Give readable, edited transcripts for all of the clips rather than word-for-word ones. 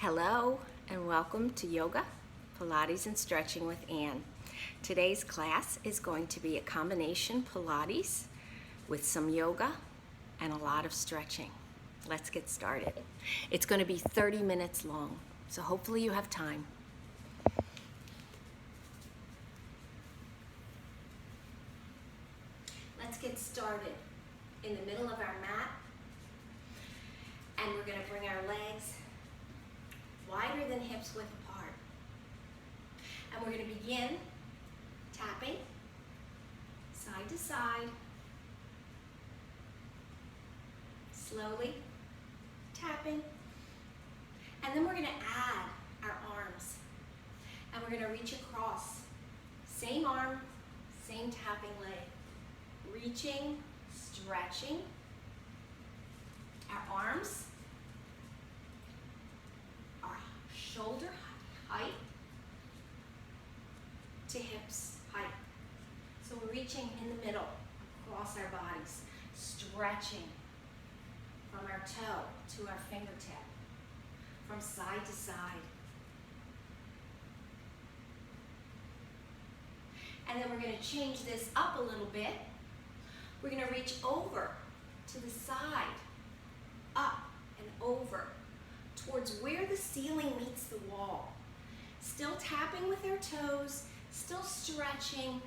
Hello and welcome to Yoga, Pilates, and Stretching with Ann. Today's class is going to be a combination Pilates with some yoga and a lot of stretching. Let's get started. It's going to be 30 minutes long, so hopefully you have time. Let's get started in the middle of our mat, and we're going to bring our legs wider than hips width apart. And we're going to begin tapping side to side, slowly tapping, and then we're going to add our arms, and we're going to reach across. Same arm, same tapping leg. Reaching, stretching our arms, our shoulder height to hips height. So we're reaching in the middle across our bodies, stretching from our toe to our fingertip, from side to side. And then we're going to change this up a little bit. We're going to reach over to the side, up and over, towards where the ceiling meets the wall. Still tapping with our toes, still stretching,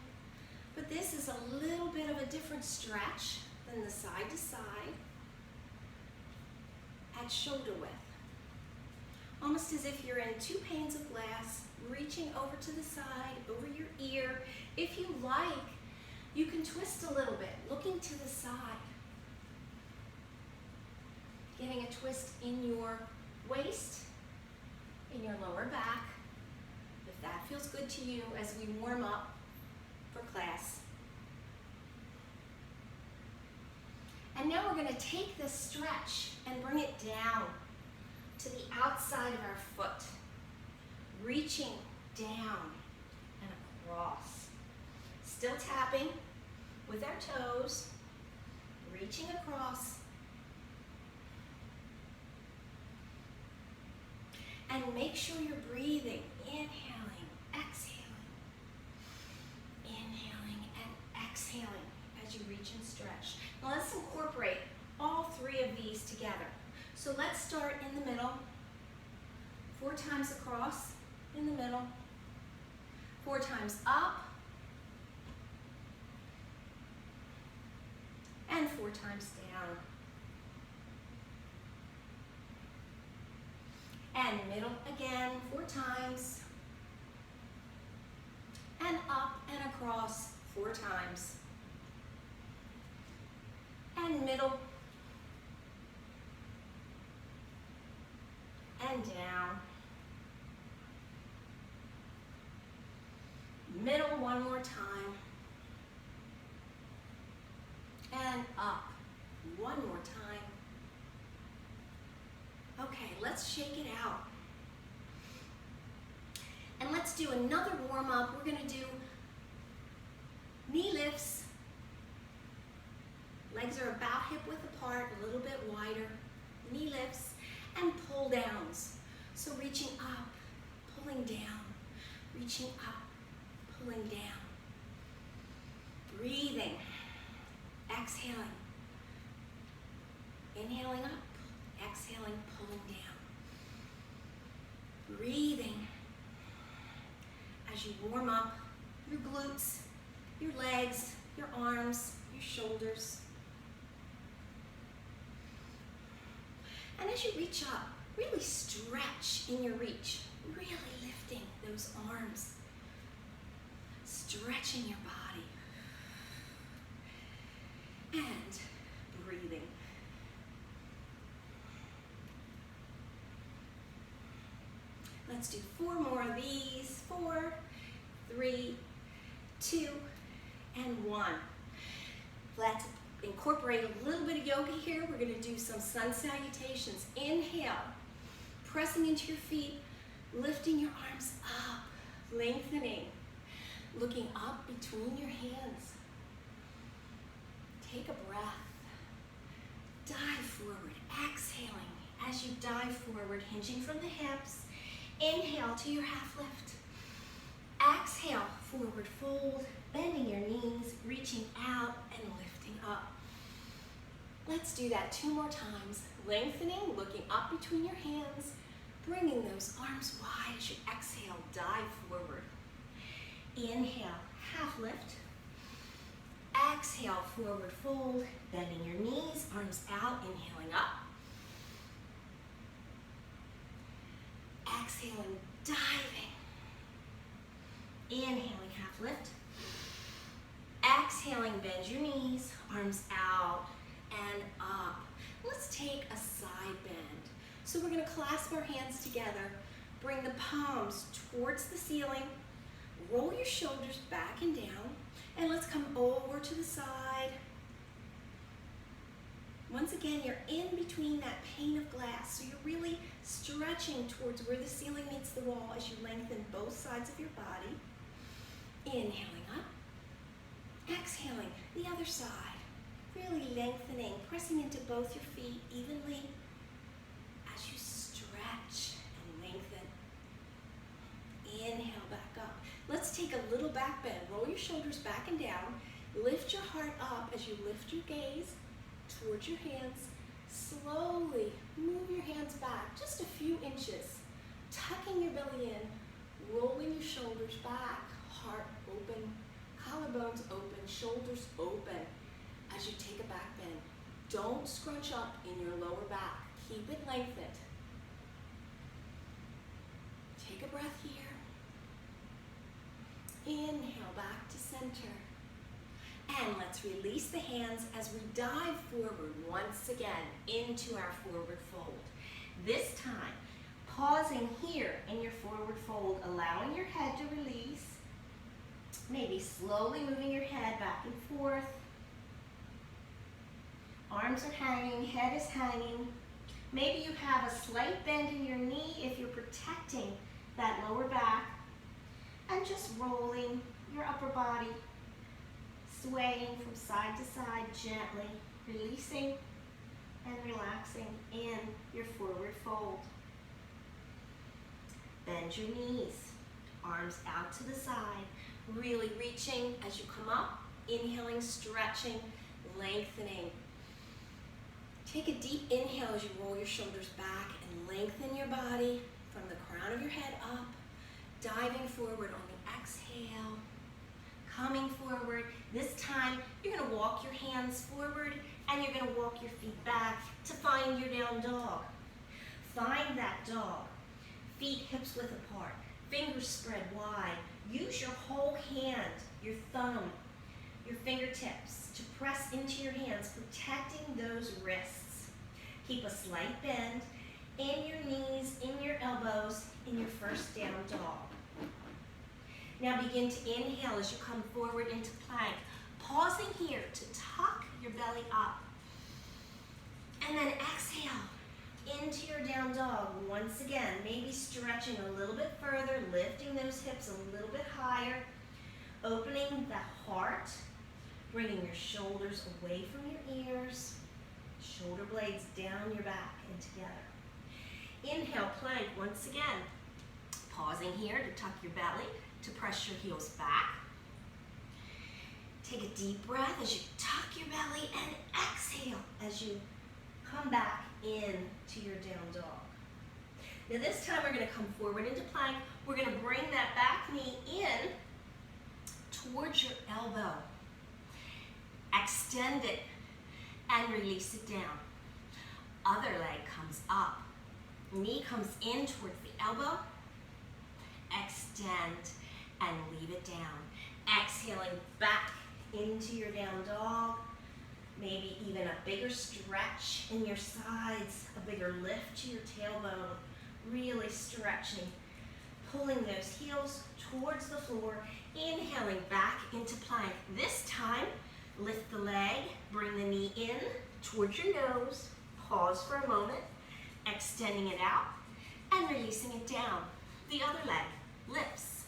but this is a little bit of a different stretch than the side to side at shoulder width. Almost as if you're in two panes of glass, reaching over to the side, over your ear. If you like, you can twist a little bit, looking to the side. Getting a twist in your waist, in your lower back, if that feels good to you as we warm up for class. And now we're going to take this stretch and bring it down to the outside of our foot, reaching down and across. Still tapping with our toes, reaching across. And make sure you're breathing, inhaling, exhaling, inhaling and exhaling as you reach and stretch. Now let's incorporate all three of these together. So let's start in the middle, 4 times across in the middle, 4 times up, and 4 times down. And middle again, 4 times, and up and across 4 times, and middle, and down, middle one more time, and up one more time. Okay, let's shake it out. And let's do another warm up. We're going to do knee lifts. Legs are about hip width apart, a little bit wider. Knee lifts and pull downs. So reaching up, pulling down, reaching up, pulling down. Breathing, exhaling, inhaling up, exhaling, pulling down. Breathing as you warm up your glutes, your legs, your arms, your shoulders. And as you reach up, really stretch in your reach, really lifting those arms, stretching your body, and breathing. Let's do 4 more of these. 4, 3, 2, and 1. Let's incorporate a little bit of yoga here. We're going to do some sun salutations. Inhale, pressing into your feet, lifting your arms up, lengthening, looking up between your hands. Take a breath. Dive forward, exhaling as you dive forward, hinging from the hips. Inhale to your half lift. Exhale, forward fold, bending your knees, reaching out and lifting up. Let's do that 2 more times. Lengthening, looking up between your hands, bringing those arms wide as you exhale, dive forward. Inhale, half lift. Exhale, forward fold, bending your knees, arms out, inhaling up. Exhaling, diving. Inhaling, half lift. Exhaling, bend your knees, arms out and up. Let's take a side bend. So we're going to clasp our hands together, bring the palms towards the ceiling, roll your shoulders back and down, and let's come over to the side. Once again, you're in between that pane of glass, so you're really stretching towards where the ceiling meets the wall as you lengthen both sides of your body. Inhaling up, exhaling the other side, really lengthening, pressing into both your feet evenly as you stretch and lengthen. Inhale back up. Let's take a little back bend. Roll your shoulders back and down. Lift your heart up as you lift your gaze towards your hands. Slowly move your hands back just a few inches, tucking your belly in, rolling your shoulders back, heart open, collarbones open, shoulders open as you take a back bend. Don't scrunch up in your lower back. Keep it lengthened. Take a breath here. Inhale back to center. And let's release the hands as we dive forward once again into our forward fold. This time, pausing here in your forward fold, allowing your head to release. Maybe slowly moving your head back and forth. Arms are hanging, head is hanging. Maybe you have a slight bend in your knee if you're protecting that lower back. And just rolling your upper body, swaying from side to side gently, releasing and relaxing in your forward fold. Bend your knees, arms out to the side, really reaching as you come up, inhaling, stretching, lengthening. Take a deep inhale as you roll your shoulders back and lengthen your body from the crown of your head up, diving forward on the exhale, coming forward. This time, you're going to walk your hands forward and you're going to walk your feet back to find your down dog. Find that dog. Feet hips width apart, fingers spread wide. Use your whole hand, your thumb, your fingertips to press into your hands, protecting those wrists. Keep a slight bend in your knees, in your elbows, in your first down dog. Now begin to inhale as you come forward into plank. Pausing here to tuck your belly up. And then exhale into your down dog once again. Maybe stretching a little bit further, lifting those hips a little bit higher. Opening the heart, bringing your shoulders away from your ears. Shoulder blades down your back and together. Inhale, plank once again. Pausing here to tuck your belly, to press your heels back. Take a deep breath as you tuck your belly and exhale as you come back into your down dog. Now this time we're going to come forward into plank. We're going to bring that back knee in towards your elbow. Extend it and release it down. Other leg comes up. Knee comes in towards the elbow. Extend and leave it down. Exhaling back into your down dog. Maybe even a bigger stretch in your sides, a bigger lift to your tailbone. Really stretching. Pulling those heels towards the floor. Inhaling back into plank. This time, lift the leg, bring the knee in towards your nose. Pause for a moment. Extending it out and releasing it down. The other leg lifts.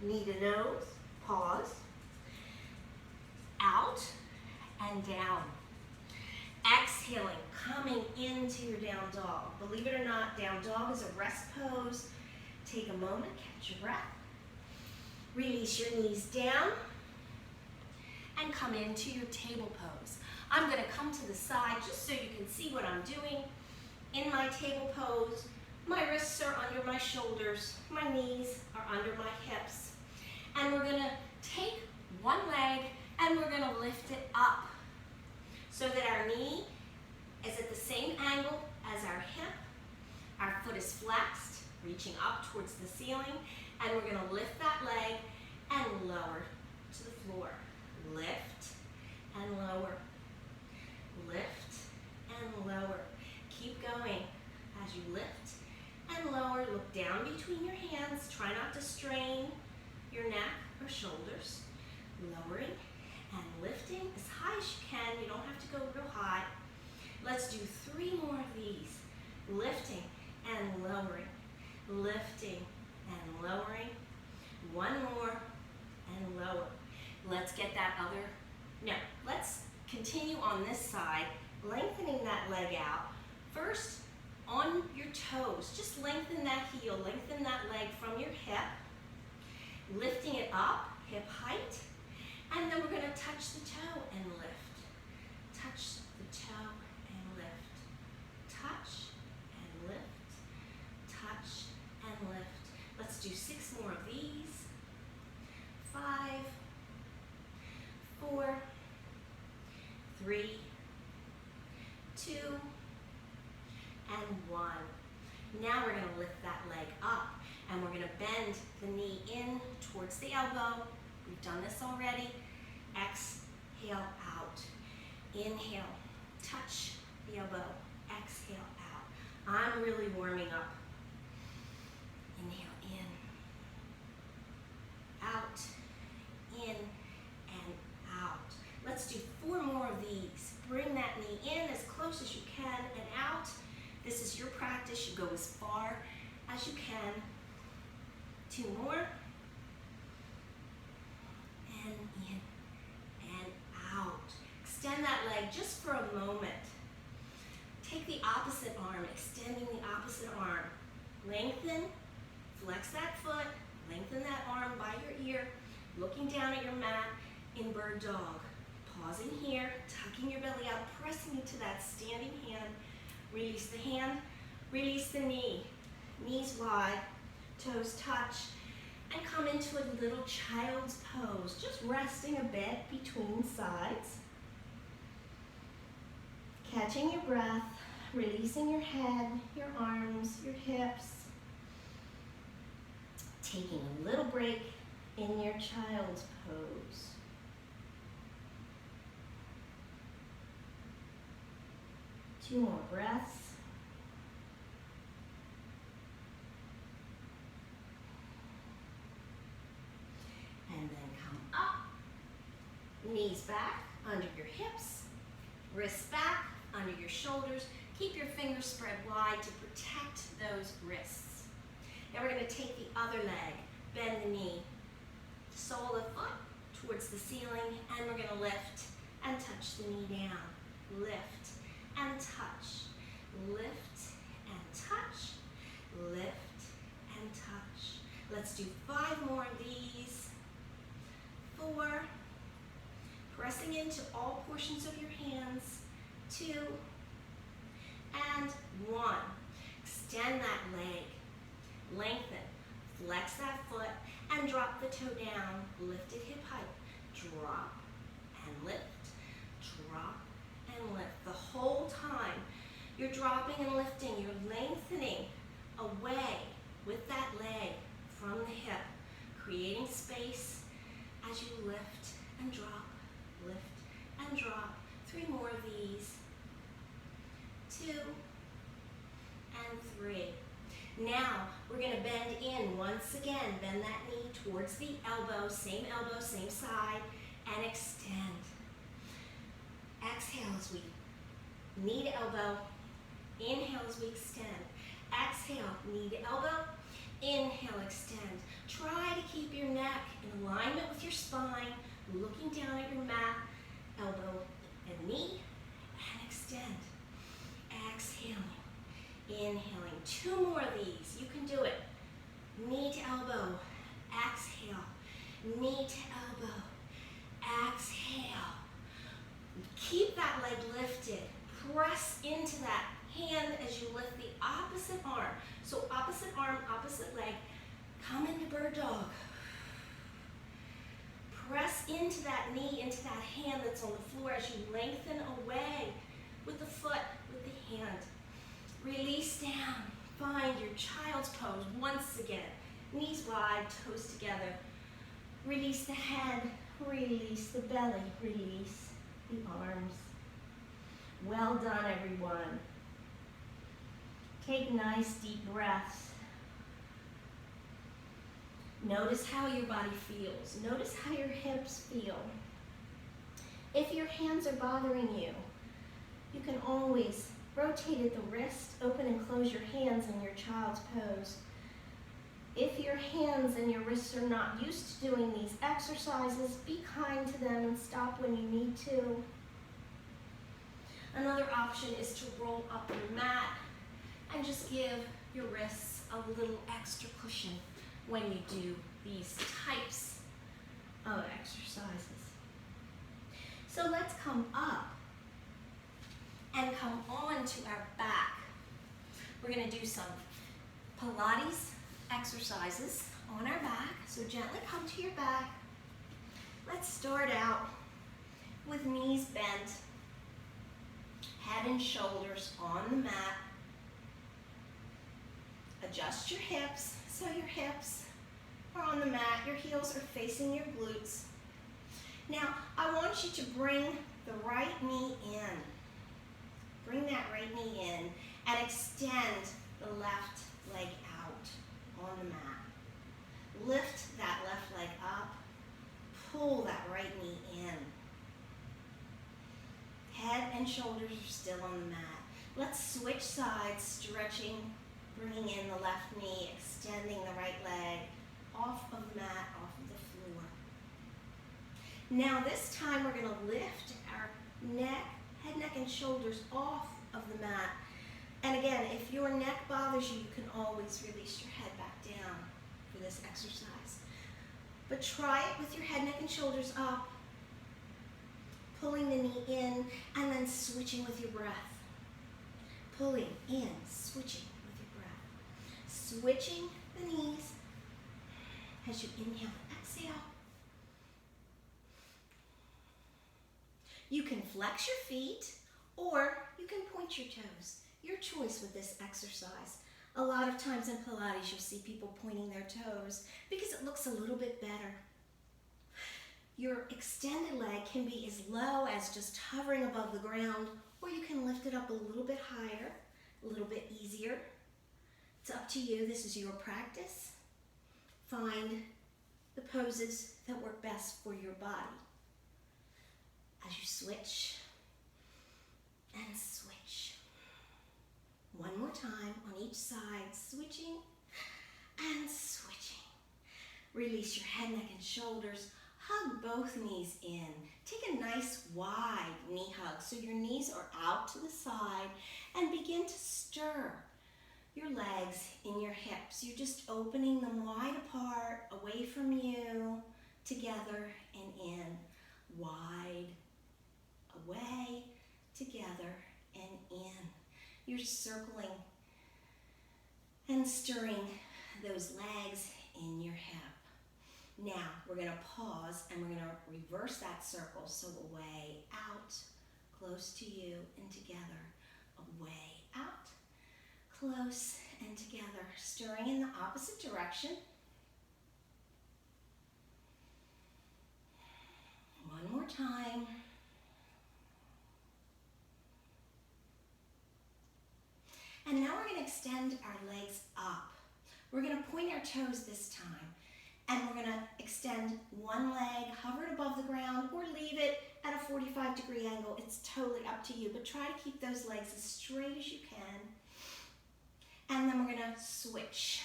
Knee to nose. Pause. Out and down. Exhaling, coming into your down dog. Believe it or not, down dog is a rest pose. Take a moment, catch your breath. Release your knees down and come into your table pose. I'm going to come to the side just so you can see what I'm doing. In my table pose, my wrists are under my shoulders, my knees are under my hips. And we're going to take one leg and we're going to lift it up so that our knee is at the same angle as our hip. Our foot is flexed, reaching up towards the ceiling, and we're going to lift that leg and lower to the floor. Lift and lower. Lift and lower. Keep going as you lift and lower. Look down between your hands. Try not to strain your neck or shoulders. Lowering and lifting as high as you can. You don't have to go real high. Let's do 3 more of these. Lifting and lowering. Lifting and lowering. 1 more and lower. Let's get that other. No, let's continue on this side, lengthening that leg out. First, on your toes, just lengthen that heel, lengthen that leg from your hip, lifting it up, hip height, and then we're going to touch the toe and lift. Touch the toe and lift. Touch and lift. Touch and lift. Let's do 6 more of these. 5, 4, 3, 2, and 1. Now we're going to lift that leg up and we're going to bend the knee in towards the elbow. We've done this already. Exhale out. Inhale. Touch the elbow. Exhale out. I'm really warming up. Inhale in. Out. In and out. Let's do 4 more of these. Bring that knee in as close as you can and out. This is your practice. You go as far as you can. 2 more. And in and out. Extend that leg just for a moment. Take the opposite arm, extending the opposite arm. Lengthen, flex that foot, lengthen that arm by your ear, looking down at your mat in bird dog. Pausing here, tucking your belly out, pressing into that standing hand. Release the hand, release the knee. Knees wide, toes touch, and come into a little child's pose, just resting a bit between sides. Catching your breath, releasing your head, your arms, your hips. Taking a little break in your child's pose. Two more breaths. And then come up, knees back, under your hips, wrists back, under your shoulders. Keep your fingers spread wide to protect those wrists. Now we're going to take the other leg, bend the knee, sole of the foot towards the ceiling, and we're going to lift and touch the knee down. Lift and touch. Lift and touch. Lift and touch. Let's do 5 more of these. 4. Pressing into all portions of your hands. 2. And 1. Extend that leg. Lengthen. Flex that foot and drop the toe down. Lifted hip height. Drop and lift. Drop and lift. The whole time you're dropping and lifting, you're lengthening away with that leg from the hip, creating space as you lift and drop, lift and drop. 3 more of these. 2 and 3. Now we're going to bend in once again. Bend that knee towards the elbow, same side, and extend. Exhale as we knee to elbow. Inhale as we extend. Exhale, knee to elbow. Inhale, extend. Try to keep your neck in alignment with your spine, looking down at your mat, elbow and knee, and extend. extend. Exhale. Inhaling. 2 more of these. You can do it. Knee to elbow. Exhale. Knee to elbow. Exhale. Keep that leg lifted. Press into that hand as you lift the opposite arm. So opposite arm, opposite leg. Come into bird dog. Press into that knee, into that hand that's on the floor as you lengthen away with the foot, with the hand. Release down. Find your child's pose once again. Knees wide, toes together. Release the head, release the belly, release the arms. Well done, everyone. Take nice deep breaths. Notice how your body feels. Notice how your hips feel. If your hands are bothering you, you can always rotate at the wrist, open and close your hands in your child's pose. If your hands and your wrists are not used to doing these exercises, be kind to them and stop when you need to. Another option is to roll up your mat and just give your wrists a little extra cushion when you do these types of exercises. So let's come up and come on to our back. We're going to do some Pilates exercises on our back. So gently come to your back. Let's start out with knees bent, head and shoulders on the mat. Adjust your hips so your hips are on the mat, your heels are facing your glutes. Now, I want you to bring the right knee in. Bring that right knee in and extend the left leg out on the mat. Lift that left leg up. Pull that right knee in. Head and shoulders are still on the mat. Let's switch sides, stretching, bringing in the left knee, extending the right leg off of the mat, off of the floor. Now this time we're going to lift our neck, head, neck, and shoulders off of the mat. And again, if your neck bothers you, you can always release your head back down for this exercise. But try it with your head, neck, and shoulders up, pulling the knee in, and then switching with your breath. Pulling in, switching with your breath. Switching the knees as you inhale and exhale. You can flex your feet or you can point your toes. Your choice with this exercise. A lot of times in Pilates you'll see people pointing their toes because it looks a little bit better. Your extended leg can be as low as just hovering above the ground, or you can lift it up a little bit higher, a little bit easier. It's up to you. This is your practice. Find the poses that work best for your body. As you switch and switch. One more time on each side, switching and switching. Release your head, neck, and shoulders. Hug both knees in. Take a nice wide knee hug so your knees are out to the side and begin to stir your legs in your hips. You're just opening them wide apart, away from you, together and in. Wide, away, together and in. You're circling and stirring those legs in your hip. Now, we're going to pause and we're going to reverse that circle. So away, out, close to you and together. Away, out, close and together. Stirring in the opposite direction. One more time. And now we're going to extend our legs up. We're going to point our toes this time. And we're going to extend one leg, hover it above the ground, or leave it at a 45-degree angle. It's totally up to you, but try to keep those legs as straight as you can. And then we're going to switch.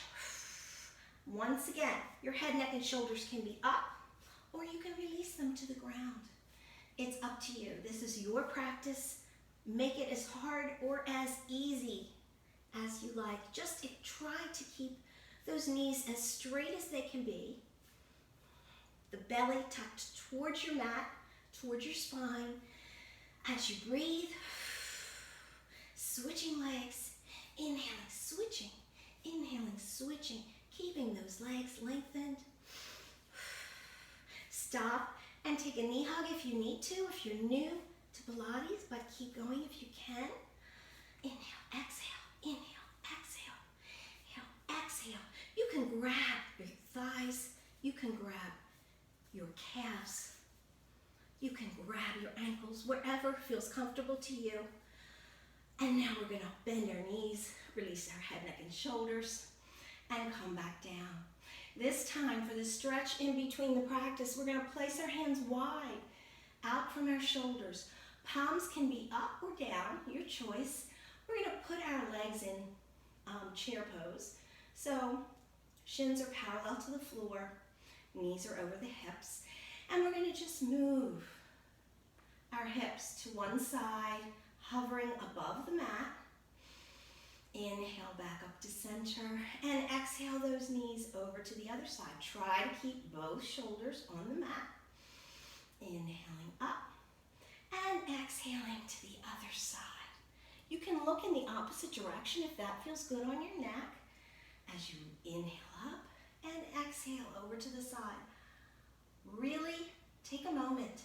Once again, your head, neck, and shoulders can be up, or you can release them to the ground. It's up to you. This is your practice. Make it as hard or as easy as you like. Just try to keep those knees as straight as they can be. The belly tucked towards your mat, towards your spine. As you breathe, switching legs, inhaling, switching, inhaling, switching, keeping those legs lengthened. Stop and take a knee hug if you need to, if you're new to Pilates, but keep going if you can. Inhale, exhale, inhale, exhale, inhale, exhale. You can grab your thighs, you can grab your calves, you can grab your ankles, wherever feels comfortable to you. And now we're gonna bend our knees, release our head, neck, and shoulders, and come back down. This time, for the stretch in between the practice, we're gonna place our hands wide out from our shoulders. Palms can be up or down, your choice. We're gonna put our legs in chair pose. So shins are parallel to the floor, knees are over the hips, and we're gonna just move our hips to one side, hovering above the mat. Inhale back up to center, and exhale those knees over to the other side. Try to keep both shoulders on the mat. Inhaling up, and exhaling to the other side. You can look in the opposite direction if that feels good on your neck as you inhale up and exhale over to the side. Really take a moment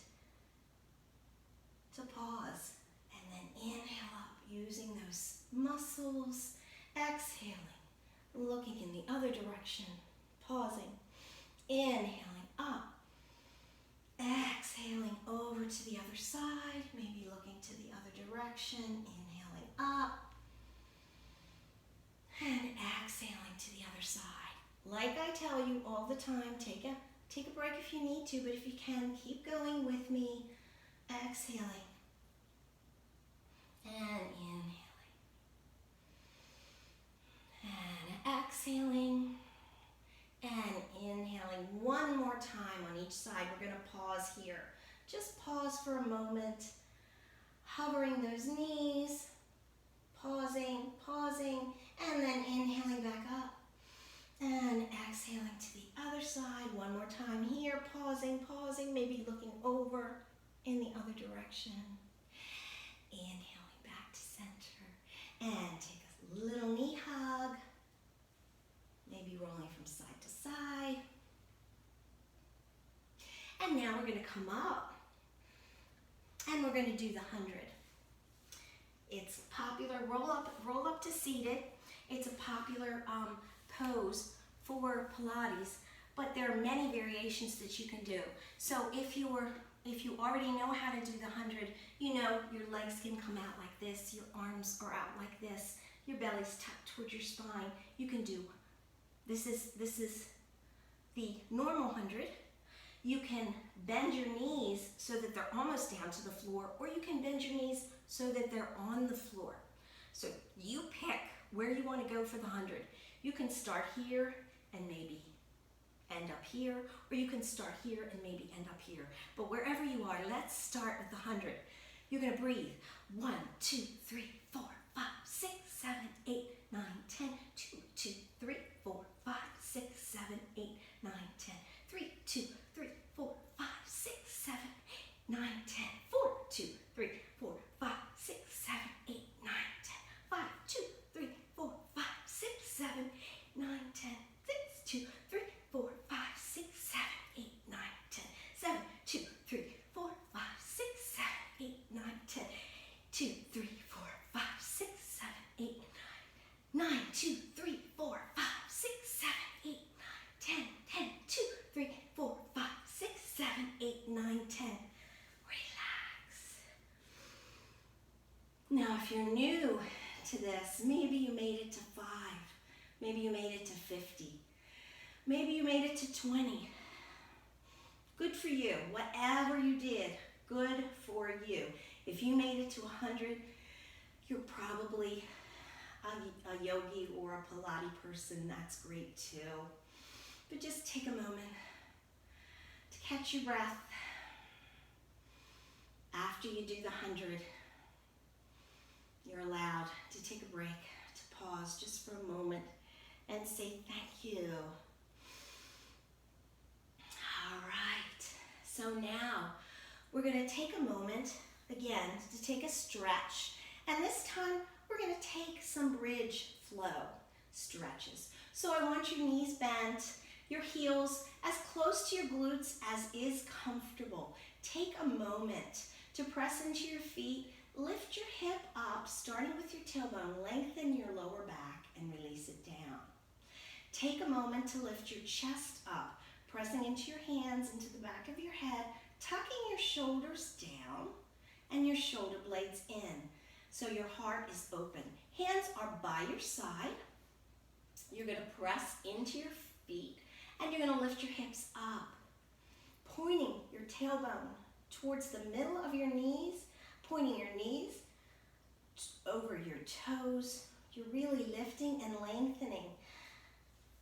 to pause and then inhale up using those muscles, exhaling, looking in the other direction, pausing, inhaling up, exhaling over to the other side, maybe looking to the other direction, inhaling up, and exhaling to the other side. Like I tell you all the time, take a break if you need to, but if you can, keep going with me, exhaling, and inhaling, and exhaling, and inhaling. One more time on each side. We're going to pause here. Just pause for a moment, hovering those knees, pausing, and then inhaling back up, and exhaling to the other side. One more time here, pausing, maybe looking over in the other direction. Inhaling back to center, and take a little knee hug, maybe rolling from side to side. And now we're going to come up, and we're going to do the 100. It's popular, roll up to seated. It's a popular pose for Pilates, but there are many variations that you can do. So if you already know how to do the 100, you know your legs can come out like this, your arms are out like this, your belly's tucked towards your spine. You can do, this is the normal 100. You can bend your knees so that they're almost down to the floor, or you can bend your knees so that they're on the floor. So you pick where you want to go for the 100. You can start here and maybe end up here, or you can start here and maybe end up here. But wherever you are, let's start with the 100. You're going to breathe. 1, 2, 3, 4, 5, 6, 7, 8, 9, 10. 2, 2, 3, 4, 5, 6, 7, 8, 9, 10. 3, 2, 3, 4, 5, 6, 7, 8, 9, 10. 4, 2, 3, 4, 5, 6, 7, 8, 9, 10. 5, 2, 3, 4, 5, 6, 7, 8, 9, 10. 6, 2, 3, 4, 5, 6, 7, 8, 9, 10. 7, 2, 3, 4, 5, 6, 7, 8, 9, 10. 2, 3, 4, 5, 6, 7, 8, 9, 2, 3, 4, 5, 6, 7, 8, 9, 10. 10, 2, 3, 4, 5, 6, 7, 8, 9, 10. Relax. Now, if you're new to this, maybe you made it to 5. Maybe you made it to 50. Maybe you made it to 20. Good for you. Whatever you did, good for you. If you made it to 100, you're probably a yogi or a Pilates person. That's great too. But just take a moment to catch your breath after you do the 100. You're allowed to take a break, to pause just for a moment and say thank you. All right, so now we're going to take a moment again to take a stretch, and this time we're going to take some bridge flow stretches. So I want your knees bent, your heels as close to your glutes as is comfortable. Take a moment to press into your feet, lift your hip up, starting with your tailbone, lengthen your lower back and release it down. Take a moment to lift your chest up, pressing into your hands, into the back of your head, tucking your shoulders down and your shoulder blades in, so your heart is open. Hands are by your side. You're going to press into your feet, and you're going to lift your hips up, pointing your tailbone towards the middle of your knees, pointing your knees over your toes. You're really lifting and lengthening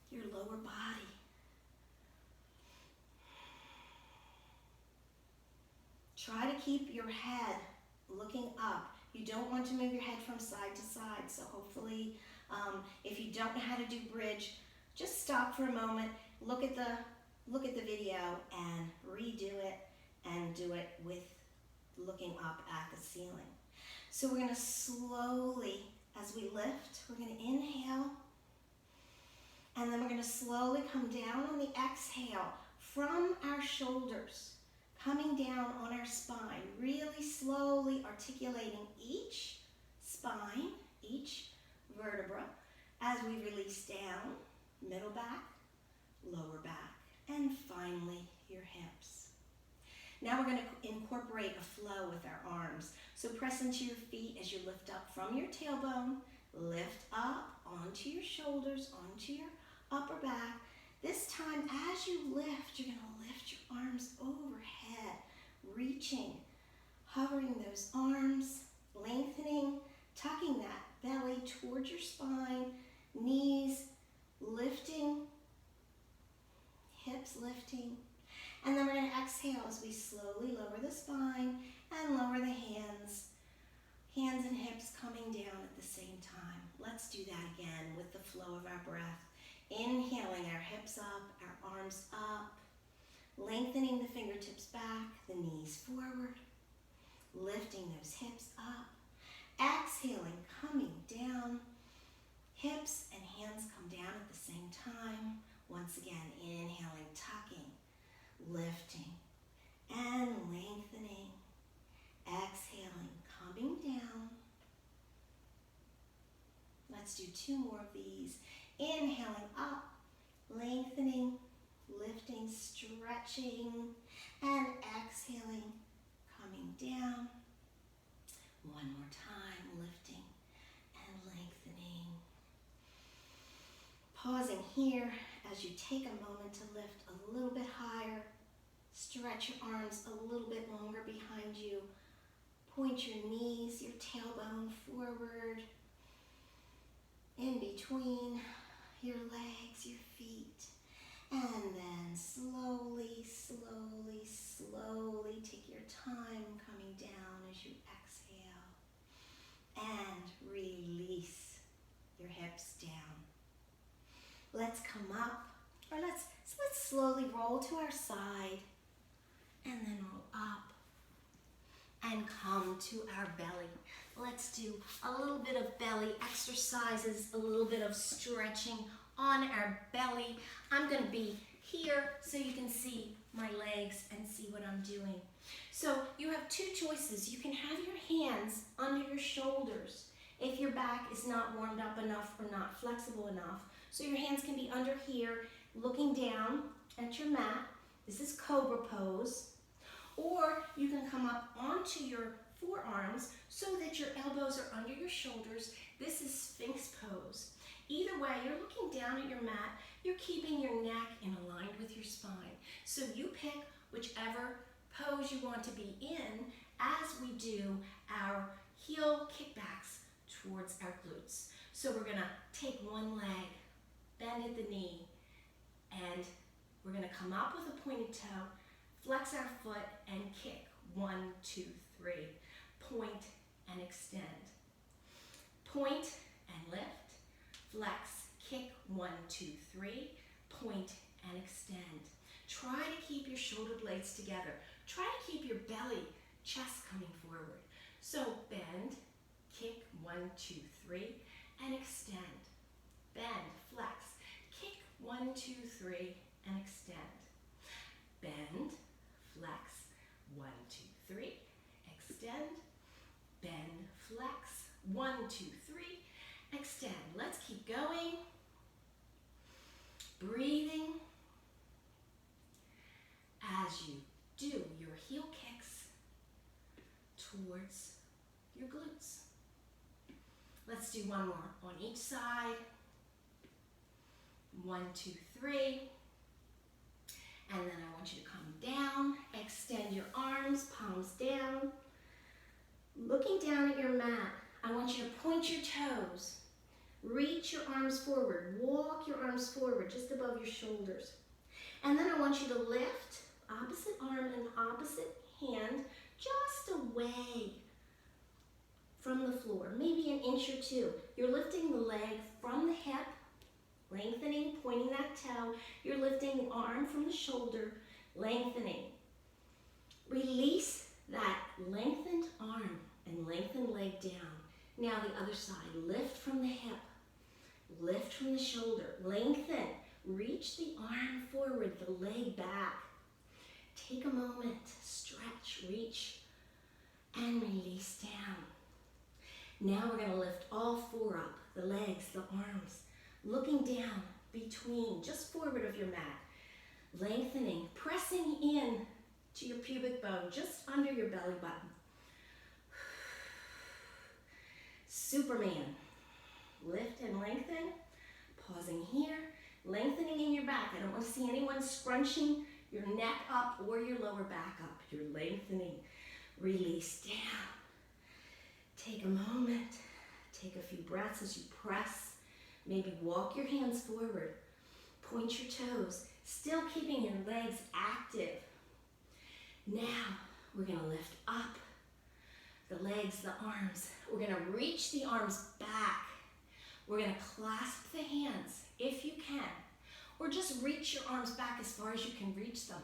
your lower body. Try to keep your head looking up. You don't want to move your head from side to side, so hopefully if you don't know how to do bridge, just stop for a moment, look at the video and redo it, and do it with looking up at the ceiling. So we're going to slowly, as we lift, we're going to inhale, and then we're going to slowly come down on the exhale from our shoulders, coming down on our spine, really slowly articulating each spine, each vertebra, as we release down, middle back, lower back, and finally your hips. Now we're going to incorporate a flow with our arms. So press into your feet as you lift up from your tailbone, lift up onto your shoulders, onto your upper back. This time, as you lift, you're going to lift your arms overhead, reaching, hovering those arms, lengthening, tucking that belly towards your spine, knees lifting, hips lifting. And then we're going to exhale as we slowly lower the spine and lower the hands and hips coming down at the same time. Let's do that again with the flow of our breath. Inhaling, our hips up, our arms up, lengthening the fingertips back, the knees forward, lifting those hips up. Exhaling, coming down, hips and hands come down at the same time. Once again, inhaling, tucking, lifting, and lengthening. Exhaling, coming down. Let's do 2 more of these. Inhaling up, lengthening, lifting, stretching, and exhaling, coming down. One more time, lifting and lengthening. Pausing here as you take a moment to lift a little bit higher. Stretch your arms a little bit longer behind you. Point your knees, your tailbone forward, in between your legs, your feet. And then slowly, slowly, slowly take your time coming down as you exhale. And release your hips down. Let's come up, or let's slowly roll to our side, and then roll up and come to our belly. Let's do a little bit of belly exercises, a little bit of stretching on our belly. I'm going to be here so you can see my legs and see what I'm doing. So you have 2 choices. You can have your hands under your shoulders if your back is not warmed up enough or not flexible enough. So your hands can be under here, looking down at your mat. This is Cobra pose. Or you can come up onto your forearms so that your elbows are under your shoulders. This is Sphinx pose. Either way, you're looking down at your mat. You're keeping your neck in aligned with your spine. So you pick whichever pose you want to be in as we do our heel kickbacks towards our glutes. So we're going to take one leg, bend at the knee, and we're going to come up with a pointed toe, flex our foot, and kick. 1, 2, 3. Point and extend. Point and lift. Flex, kick, 1, 2, 3. Point and extend. Try to keep your shoulder blades together. Try to keep your belly, chest coming forward. So bend, kick, 1, 2, 3, and extend. Bend, flex, kick, 1, 2, 3, and extend. Bend, flex, 1, 2, 3, extend. Bend, flex, 1, 2, 3, extend. Let's keep going. Breathing as you do your heel kicks towards your glutes. Let's do one more on each side. 1, 2, 3. And then I want you to come down, extend your arms, palms down. Looking down at your mat, I want you to point your toes. Reach your arms forward. Walk your arms forward just above your shoulders. And then I want you to lift opposite arm and opposite hand just away from the floor, maybe an inch or two. You're lifting the leg from the hip, lengthening, pointing that toe. You're lifting the arm from the shoulder, lengthening. Release that lengthened arm and lengthened leg down. Now the other side, lift from the hip, lift from the shoulder, lengthen. Reach the arm forward, the leg back. Take a moment, stretch, reach, and release down. Now we're going to lift all four up, the legs, the arms, looking down between, just forward of your mat, lengthening, pressing in to your pubic bone, just under your belly button. Superman. Lift and lengthen, pausing here, lengthening in your back. I don't want to see anyone scrunching your neck up or your lower back up. You're lengthening. Release down. Take a moment. Take a few breaths as you press. Maybe walk your hands forward. Point your toes. Still keeping your legs active. Now we're going to lift up the legs, the arms. We're going to reach the arms back. We're going to clasp the hands if you can. Or just reach your arms back as far as you can reach them.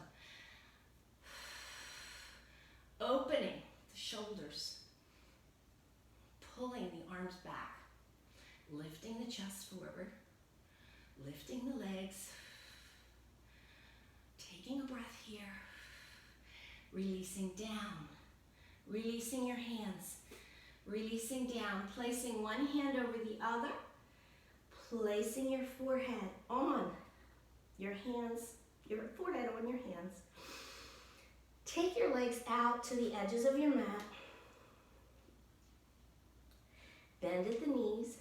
Opening the shoulders. Pulling the arms back. Lifting the chest forward. Lifting the legs. Taking a breath here. Releasing down. Releasing your hands. Releasing down. Placing one hand over the other. Placing your forehead on your hands, your forehead on your hands. Take your legs out to the edges of your mat. Bend at the knees,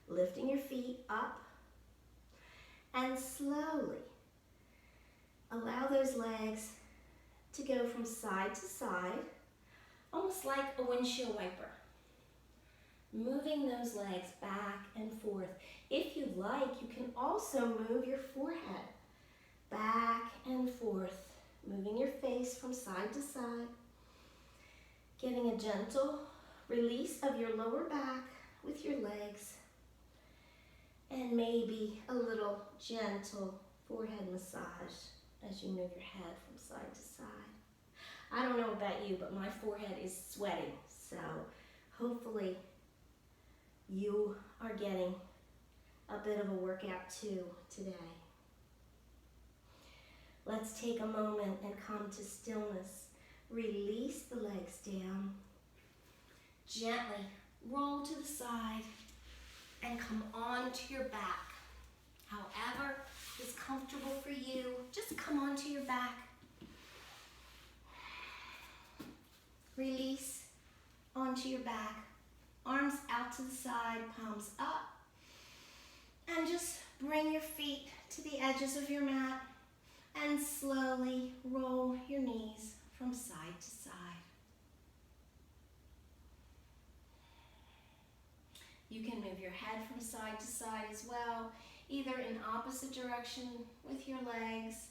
lifting your feet up, and slowly allow those legs to go from side to side, almost like a windshield wiper. Moving those legs back and forth. If you like, you can also move your forehead back and forth, moving your face from side to side, getting a gentle release of your lower back with your legs, and maybe a little gentle forehead massage as you move your head from side to side. I don't know about you, but my forehead is sweating, so hopefully you are getting a bit of a workout too today. Let's take a moment and come to stillness. Release the legs down. Gently roll to the side and come onto your back. However is comfortable for you, just come onto your back. Release onto your back. Arms out to the side, palms up. And just bring your feet to the edges of your mat and slowly roll your knees from side to side. You can move your head from side to side as well, either in opposite direction with your legs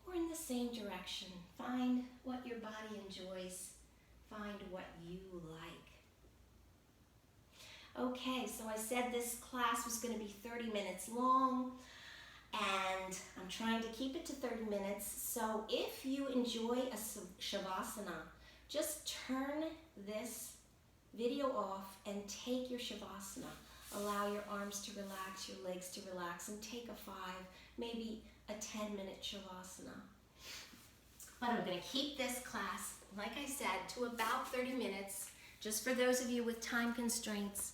or in the same direction. Find what your body enjoys. Find what you like. Okay, so I said this class was going to be 30 minutes long, and I'm trying to keep it to 30 minutes. So if you enjoy a Shavasana, just turn this video off and take your Shavasana. Allow your arms to relax, your legs to relax, and take a 5, maybe a 10-minute Shavasana. But I'm going to keep this class, like I said, to about 30 minutes, just for those of you with time constraints.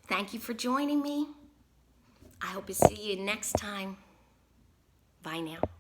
Thank you for joining me. I hope to see you next time. Bye now.